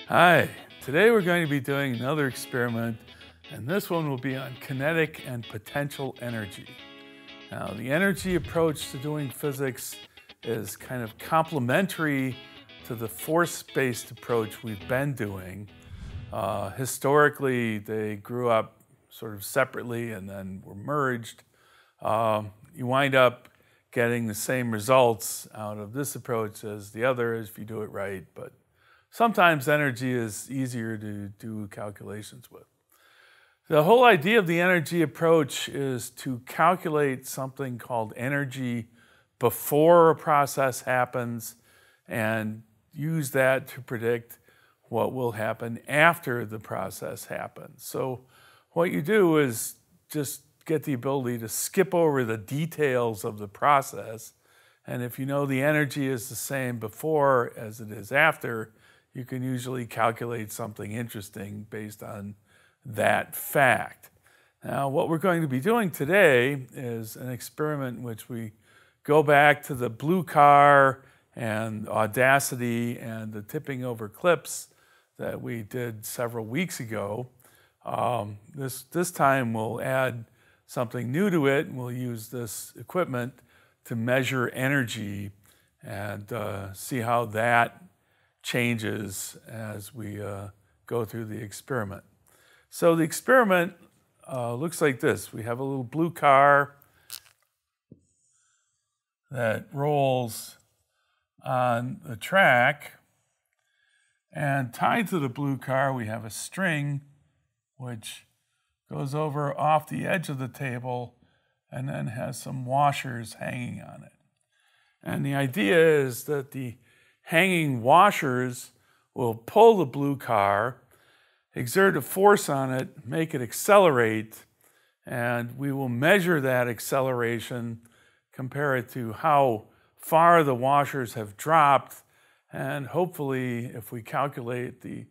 Hi, today we're going to be doing another experiment, and this one will be on kinetic and potential energy. Now, the energy approach to doing physics is kind of complementary to the force-based approach we've been doing. Historically, they grew up sort of separately and then were merged. You wind up getting the same results out of this approach as the other if you do it right, but sometimes energy is easier to do calculations with. The whole idea of the energy approach is to calculate something called energy before a process happens and use that to predict what will happen after the process happens. So what you do is just get the ability to skip over the details of the process, and if you know the energy is the same before as it is after, you can usually calculate something interesting based on that fact. Now, what we're going to be doing today is an experiment in which we go back to the blue car and Audacity and the tipping over clips that we did several weeks ago. This time we'll add something new to it, and we'll use this equipment to measure energy and see how that changes as we go through the experiment. So the experiment looks like this. We have a little blue car that rolls on the track, and tied to the blue car we have a string which goes over off the edge of the table and then has some washers hanging on it. And the idea is that the hanging washers will pull the blue car, exert a force on it, make it accelerate, and we will measure that acceleration, compare it to how far the washers have dropped, and hopefully, if we calculate the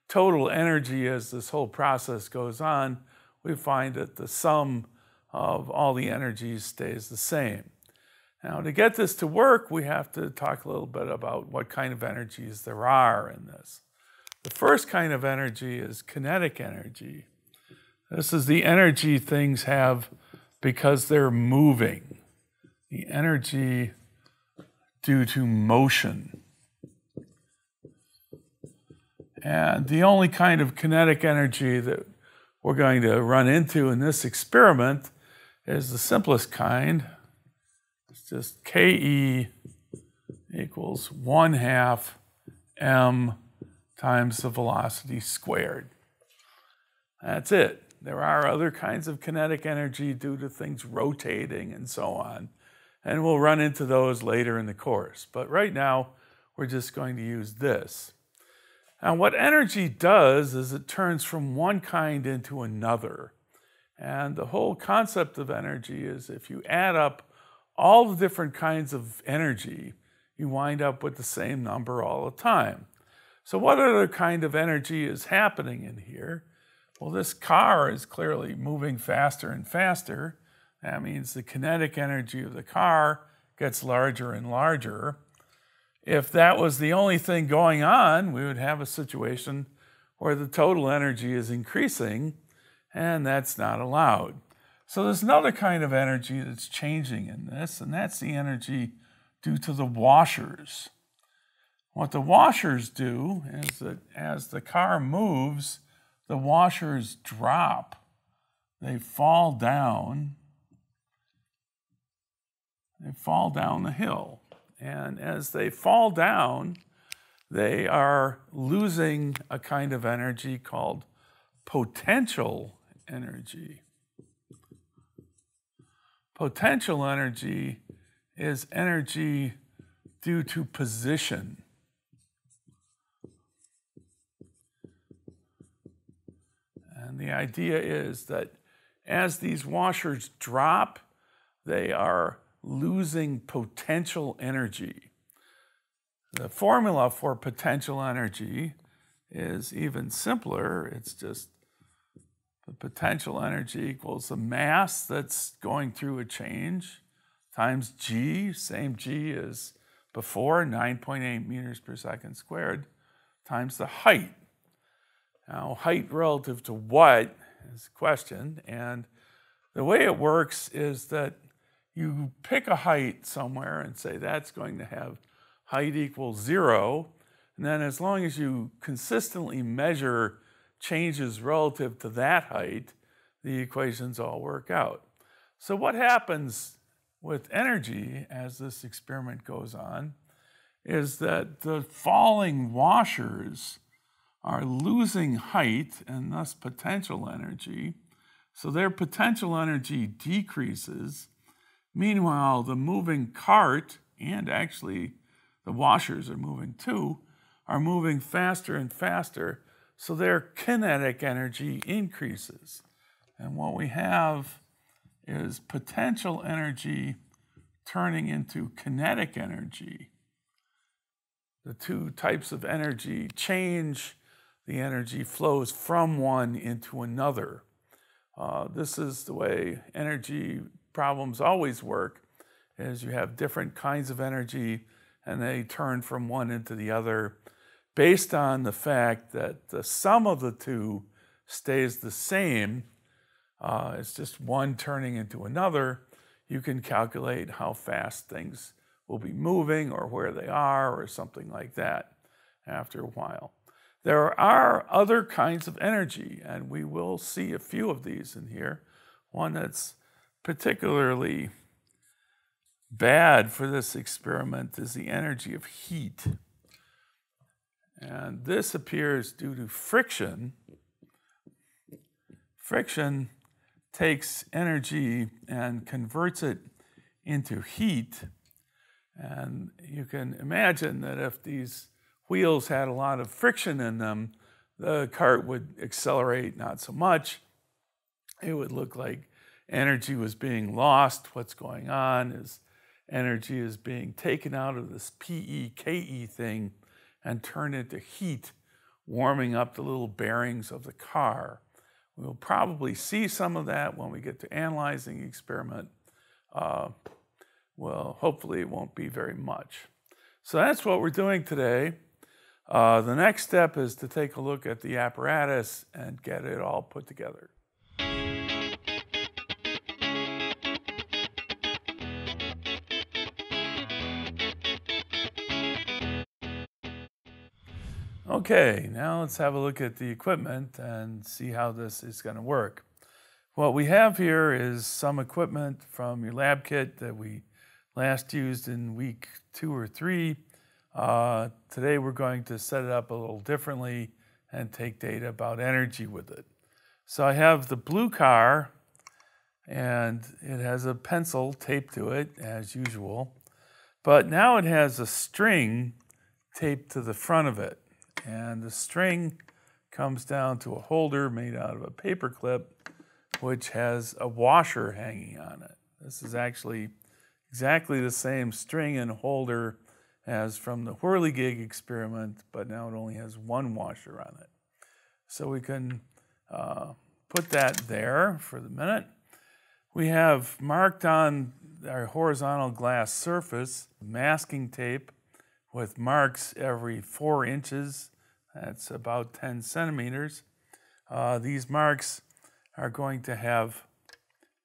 total energy as this whole process goes on, we find that the sum of all the energies stays the same. Now, to get this to work, we have to talk a little bit about what kind of energies there are in this. The first kind of energy is kinetic energy. This is the energy things have because they're moving. The energy due to motion. And the only kind of kinetic energy that we're going to run into in this experiment is the simplest kind. It's just Ke equals 1/2 m times the velocity squared. That's it. There are other kinds of kinetic energy due to things rotating and so on, and we'll run into those later in the course. But right now, we're just going to use this. Now, what energy does is it turns from one kind into another. And the whole concept of energy is if you add up all the different kinds of energy, you wind up with the same number all the time. So what other kind of energy is happening in here? Well, this car is clearly moving faster and faster. That means the kinetic energy of the car gets larger and larger. If that was the only thing going on, we would have a situation where the total energy is increasing, and that's not allowed. So there's another kind of energy that's changing in this, and that's the energy due to the washers. What the washers do is that as the car moves, the washers drop. They fall down. They fall down the hill. And as they fall down, they are losing a kind of energy called potential energy. Potential energy is energy due to position. And the idea is that as these washers drop, they are losing potential energy. The formula for potential energy is even simpler. It's just the potential energy equals the mass that's going through a change times g, same g as before, 9.8 meters per second squared, times the height. Now, height relative to what is the question, and the way it works is that you pick a height somewhere and say that's going to have height equals 0, and then as long as you consistently measure changes relative to that height, the equations all work out. So what happens with energy as this experiment goes on is that the falling washers are losing height and thus potential energy. So their potential energy decreases. Meanwhile, the moving cart, and actually the washers are moving too, are moving faster and faster. So their kinetic energy increases. And what we have is potential energy turning into kinetic energy. The two types of energy change. The energy flows from one into another. This is the way energy problems always work, is you have different kinds of energy and they turn from one into the other based on the fact that the sum of the two stays the same. It's just one turning into another. You can calculate how fast things will be moving or where they are or something like that after a while. There are other kinds of energy, and we will see a few of these in here. One that's particularly bad for this experiment is the energy of heat. And this appears due to friction. Friction takes energy and converts it into heat. And you can imagine that if these wheels had a lot of friction in them, the cart would accelerate not so much. It would look like energy was being lost. What's going on is energy is being taken out of this PE-KE thing and turned into heat, warming up the little bearings of the car. We'll probably see some of that when we get to analyzing the experiment. Well, hopefully it won't be very much. So that's what we're doing today. The next step is to take a look at the apparatus and get it all put together. Okay, now let's have a look at the equipment and see how this is going to work. What we have here is some equipment from your lab kit that we last used in week 2 or 3. Today we're going to set it up a little differently and take data about energy with it. So I have the blue car, and it has a pencil taped to it as usual, but now it has a string taped to the front of it. And the string comes down to a holder made out of a paper clip, which has a washer hanging on it. This is actually exactly the same string and holder as from the whirligig experiment, but now it only has one washer on it. So we can put that there for the minute. We have marked on our horizontal glass surface masking tape with marks every 4 inches. That's about 10 centimeters. These marks are going to have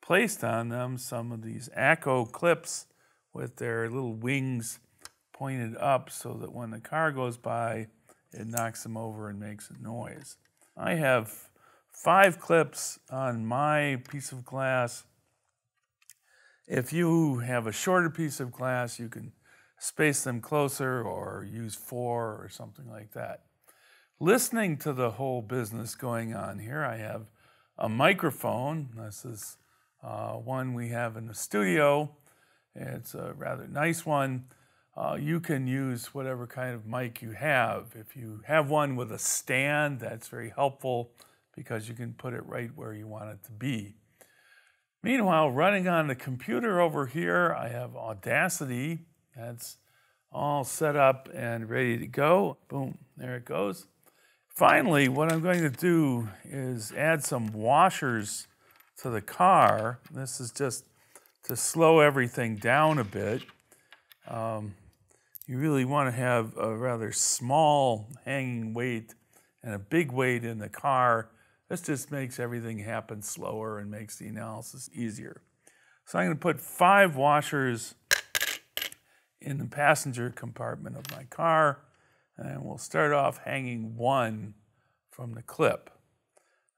placed on them some of these ACO clips with their little wings pointed up so that when the car goes by, it knocks them over and makes a noise. I have 5 clips on my piece of glass. If you have a shorter piece of glass, you can space them closer or use 4 or something like that. Listening to the whole business going on here, I have a microphone. This is one we have in the studio. It's a rather nice one. You can use whatever kind of mic you have. If you have one with a stand, that's very helpful because you can put it right where you want it to be. Meanwhile, running on the computer over here, I have Audacity. That's all set up and ready to go. Boom, there it goes. Finally, what I'm going to do is add some washers to the car. This is just to slow everything down a bit. You really want to have a rather small hanging weight and a big weight in the car, this just makes everything happen slower and makes the analysis easier. So I'm going to put 5 washers in the passenger compartment of my car, and we'll start off hanging 1 from the clip.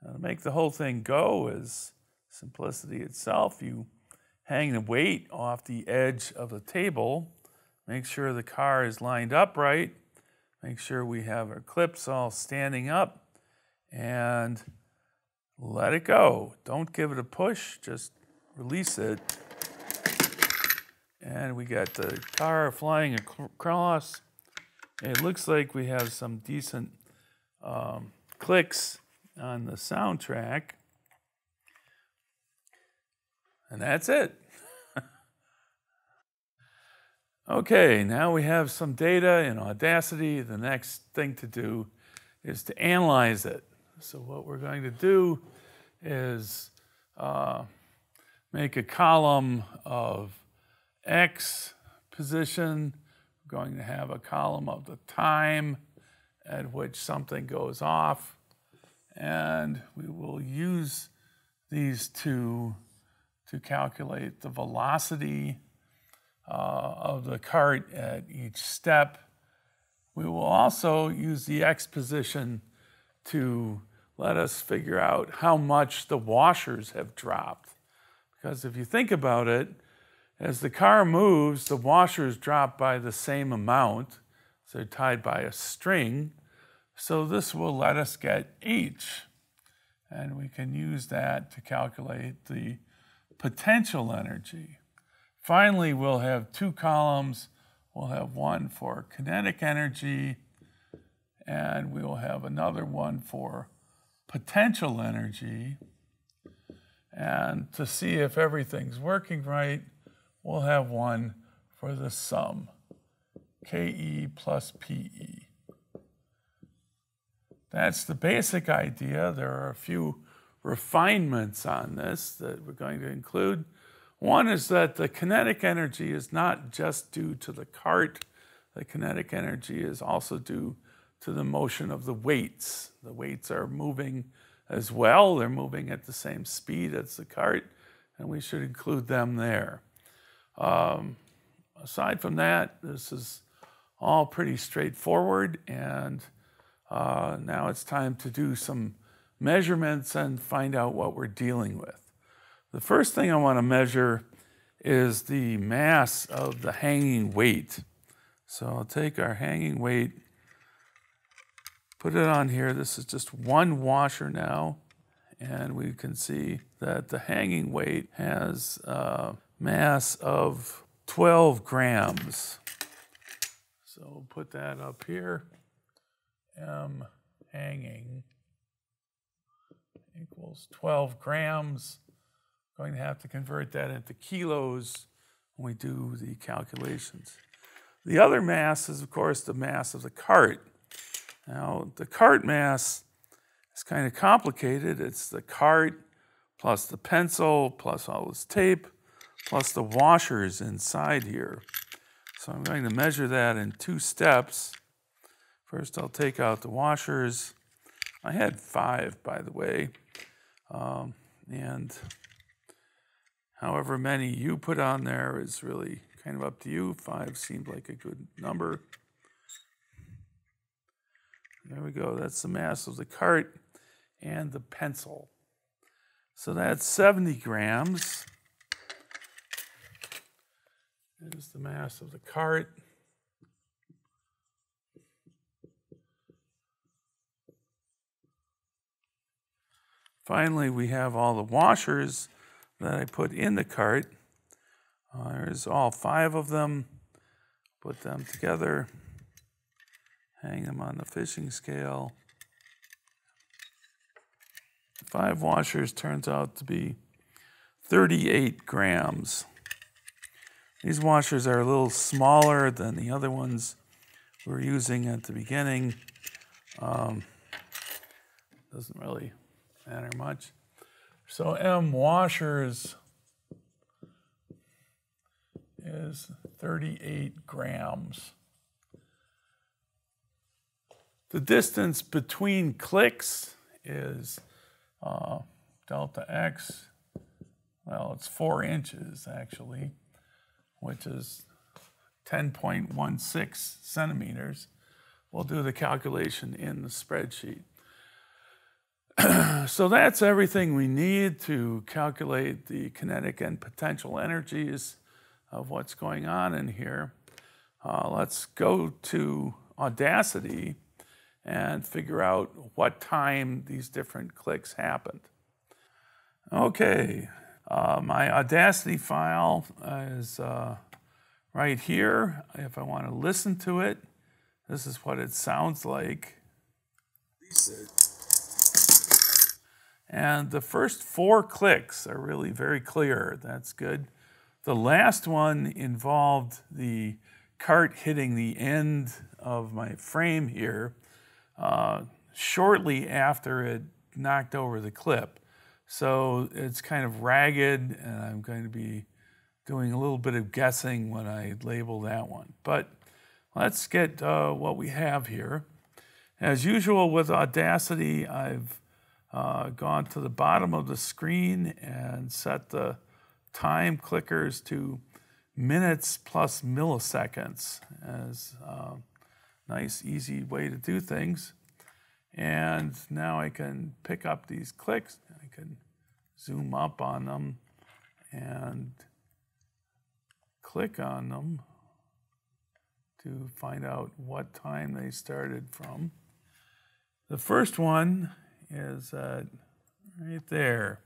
Now, to make the whole thing go is simplicity itself. You hang the weight off the edge of the table, make sure the car is lined up right, make sure we have our clips all standing up, and let it go. Don't give it a push, just release it. And we got the car flying across. It looks like we have some decent clicks on the soundtrack. And that's it. Okay, now we have some data in Audacity. The next thing to do is to analyze it. So what we're going to do is make a column of X position. We're going to have a column of the time at which something goes off. And we will use these two to calculate the velocity of the cart at each step. We will also use the X position to let us figure out how much the washers have dropped. Because if you think about it, as the car moves, the washers drop by the same amount. So they're tied by a string. So this will let us get H. And we can use that to calculate the potential energy. Finally, we'll have 2 columns. We'll have one for kinetic energy, and we will have another one for potential energy. And to see if everything's working right, we'll have one for the sum, KE plus PE. That's the basic idea. There are a few refinements on this that we're going to include. One is that the kinetic energy is not just due to the cart. The kinetic energy is also due to the motion of the weights. The weights are moving as well. They're moving at the same speed as the cart, and we should include them there. Aside from that, this is all pretty straightforward, and now it's time to do some measurements and find out what we're dealing with. The first thing I want to measure is the mass of the hanging weight. So I'll take our hanging weight, put it on here. This is just 1 washer now, and we can see that the hanging weight has a mass of 12 grams. So we'll put that up here. M hanging equals 12 grams. Going to have to convert that into kilos when we do the calculations. The other mass is, of course, the mass of the cart. Now, the cart mass is kind of complicated. It's the cart plus the pencil plus all this tape plus the washers inside here. So I'm going to measure that in 2 steps. First, I'll take out the washers. I had 5, by the way, and however many you put on there is really kind of up to you. 5 seemed like a good number. There we go. That's the mass of the cart and the pencil. So that's 70 grams. There's the mass of the cart. Finally, we have all the washers that I put in the cart. There's all 5 of them. Put them together, hang them on the fishing scale. 5 washers turns out to be 38 grams. These washers are a little smaller than the other ones we were using at the beginning. Doesn't really matter much. So M washers is 38 grams. The distance between clicks is delta x, well, it's 4 inches actually, which is 10.16 centimeters. We'll do the calculation in the spreadsheet. So that's everything we need to calculate the kinetic and potential energies of what's going on in here. Let's go to Audacity and figure out what time these different clicks happened. Okay, my Audacity file is right here. If I want to listen to it, this is what it sounds like. And the first 4 clicks are really very clear. That's good. The last one involved the cart hitting the end of my frame here shortly after it knocked over the clip. So it's kind of ragged, and I'm going to be doing a little bit of guessing when I label that one. But let's get what we have here. As usual with Audacity, I've gone to the bottom of the screen and set the time clickers to minutes plus milliseconds as a nice, easy way to do things. And now I can pick up these clicks. I can zoom up on them and click on them to find out what time they started from. The first one is right there,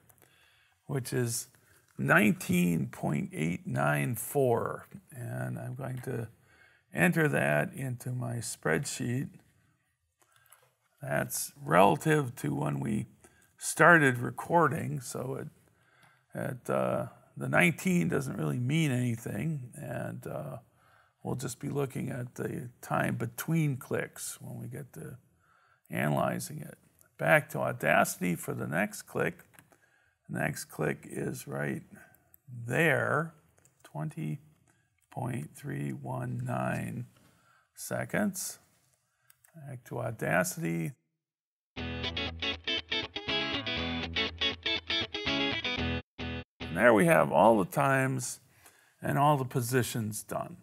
which is 19.894, and I'm going to enter that into my spreadsheet. That's relative to when we started recording, so the 19 doesn't really mean anything, and we'll just be looking at the time between clicks when we get to analyzing it. Back to Audacity for the next click. The next click is right there, 20.319 seconds. Back to Audacity. And there we have all the times and all the positions done.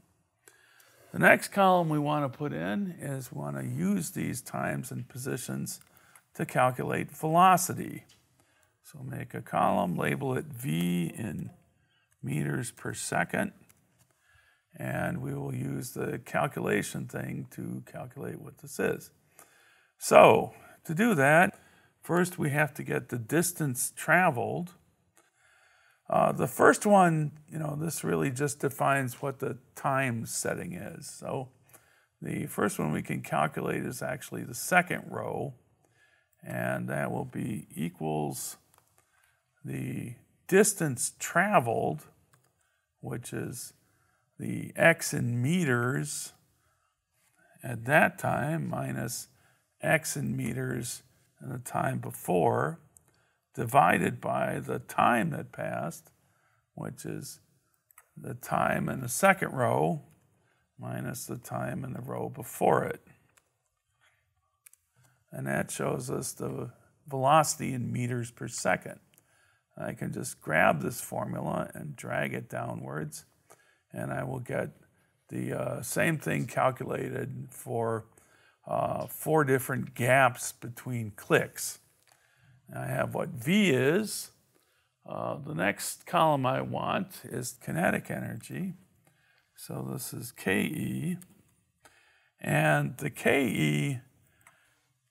The next column we want to put in is we want to use these times and positions to calculate velocity. So make a column, label it V in meters per second, and we will use the calculation thing to calculate what this is. So to do that, first we have to get the distance traveled. The first one, this really just defines what the time setting is. So the first one we can calculate is actually the second row, and that will be equals the distance traveled, which is the x in meters at that time minus x in meters in the time before, divided by the time that passed, which is the time in the second row minus the time in the row before it. And that shows us the velocity in meters per second. I can just grab this formula and drag it downwards, and I will get the same thing calculated for 4 different gaps between clicks. I have what V is. The next column I want is kinetic energy. So this is KE. And the KE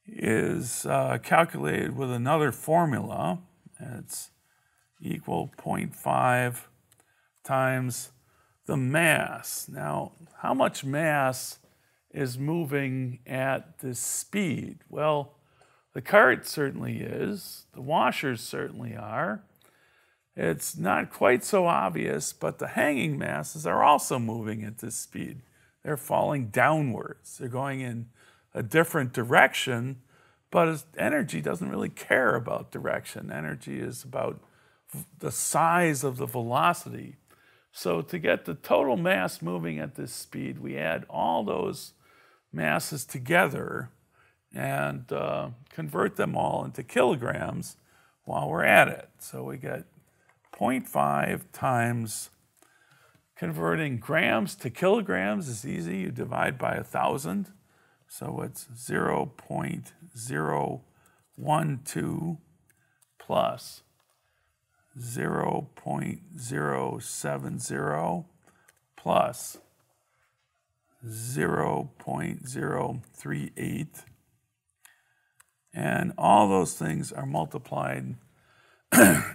is calculated with another formula. It's equal 0.5 times the mass. Now, how much mass is moving at this speed? Well, the cart certainly is. The washers certainly are. It's not quite so obvious, but the hanging masses are also moving at this speed. They're falling downwards. They're going in a different direction, but energy doesn't really care about direction. Energy is about the size of the velocity. So to get the total mass moving at this speed, we add all those masses together, and convert them all into kilograms while we're at it. So we get 0.5 times, converting grams to kilograms is easy. You divide by 1,000. So it's 0.012 plus 0.070 plus 0.038. And all those things are multiplied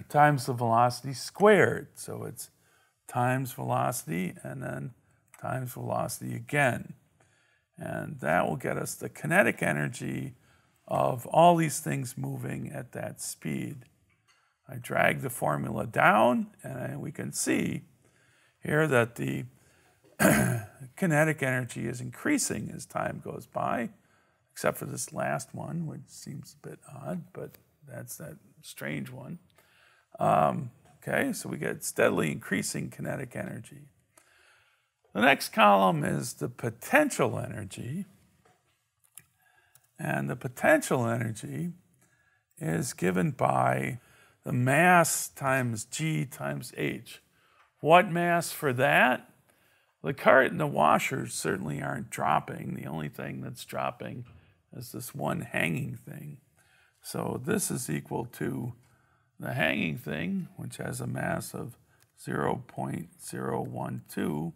times the velocity squared. So it's times velocity and then times velocity again. And that will get us the kinetic energy of all these things moving at that speed. I drag the formula down, and we can see here that the kinetic energy is increasing as time goes by, except for this last one, which seems a bit odd, but that's that strange one. Okay, so we get steadily increasing kinetic energy. The next column is the potential energy. And the potential energy is given by the mass times G times H. What mass for that? The cart and the washers certainly aren't dropping. The only thing that's dropping is this one hanging thing. So this is equal to the hanging thing, which has a mass of 0.012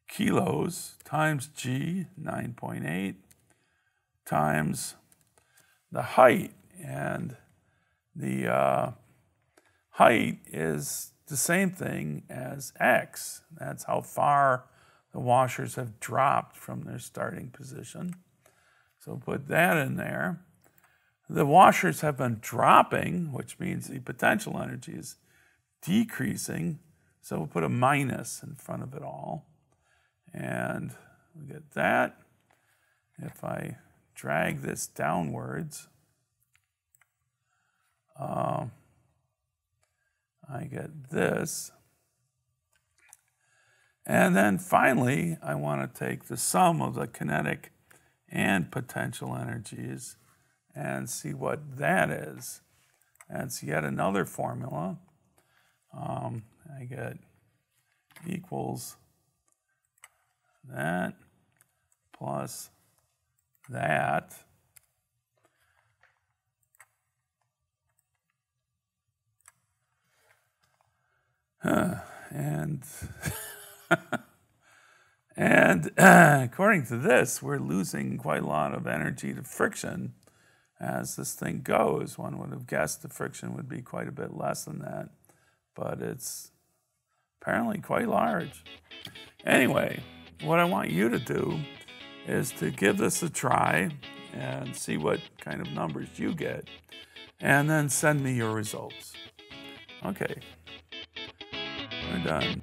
kilos times G, 9.8, times the height. And the height is the same thing as x. That's how far the washers have dropped from their starting position. So put that in there. The washers have been dropping, which means the potential energy is decreasing. So we'll put a minus in front of it all. And we get that. If I drag this downwards, I get this. And then finally, I want to take the sum of the kinetic and potential energies and see what that is. That's yet another formula. I get equals that plus that and according to this, we're losing quite a lot of energy to friction as this thing goes. One would have guessed the friction would be quite a bit less than that, but it's apparently quite large. Anyway, what I want you to do is to give this a try and see what kind of numbers you get, and then send me your results. Okay, we're done.